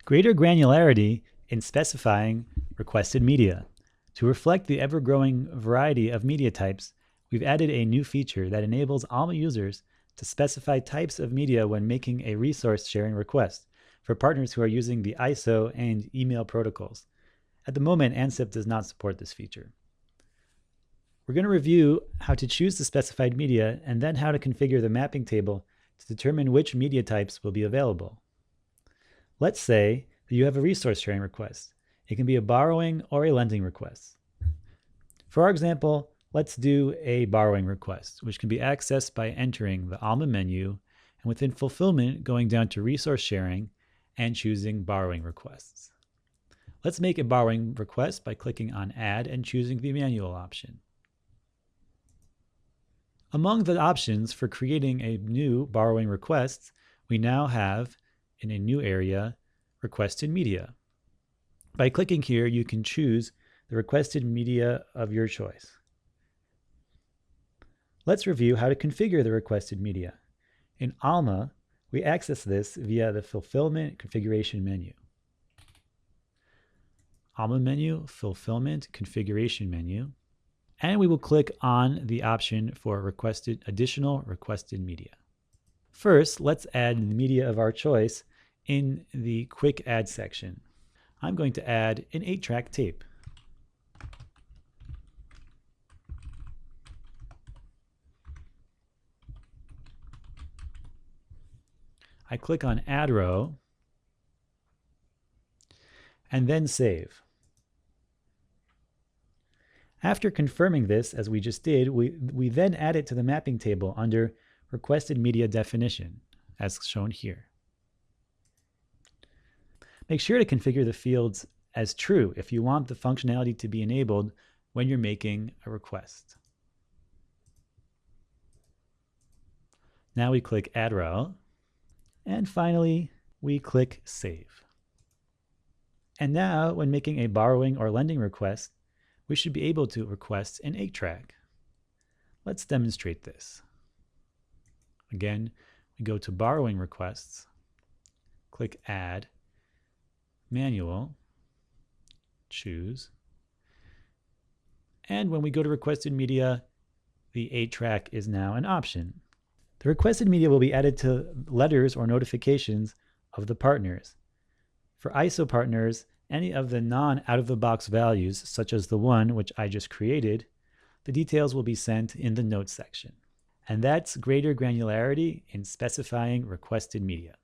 Greater granularity in specifying requested media. To reflect the ever-growing variety of media types, we've added a new feature that enables Alma users to specify types of media when making a resource sharing request for partners who are using the ISO and email protocols. At the moment, ANSIP does not support this feature. We're going to review how to choose the specified media and then how to configure the mapping table to determine which media types will be available. Let's say that you have a resource sharing request. It can be a borrowing or a lending request. For our example, let's do a borrowing request, which can be accessed by entering the Alma menu and within fulfillment going down to resource sharing and choosing borrowing requests. Let's make a borrowing request by clicking on Add and choosing the manual option. Among the options for creating a new borrowing request, we now have in a new area, requested media. By clicking here, you can choose the requested media of your choice. Let's review how to configure the requested media. In Alma, we access this via the Fulfillment Configuration menu. Alma menu, Fulfillment Configuration menu, and we will click on the option for additional requested media. First, let's add the media of our choice in the Quick Add section. I'm going to add an 8-track tape. I click on Add Row and then Save. After confirming this, as we just did, we then add it to the mapping table under Requested Media Definition, as shown here. Make sure to configure the fields as true if you want the functionality to be enabled when you're making a request. Now we click Add Row, and finally we click Save. And now when making a borrowing or lending request, we should be able to request an 8-track. Let's demonstrate this. Again, we go to Borrowing Requests, click Add, Manual, choose, and when we go to Requested Media, the 8-track is now an option. The requested media will be added to letters or notifications of the partners. For ISO partners, any of the non-out-of-the-box values, such as the one which I just created, the details will be sent in the Notes section. And that's greater granularity in specifying requested media.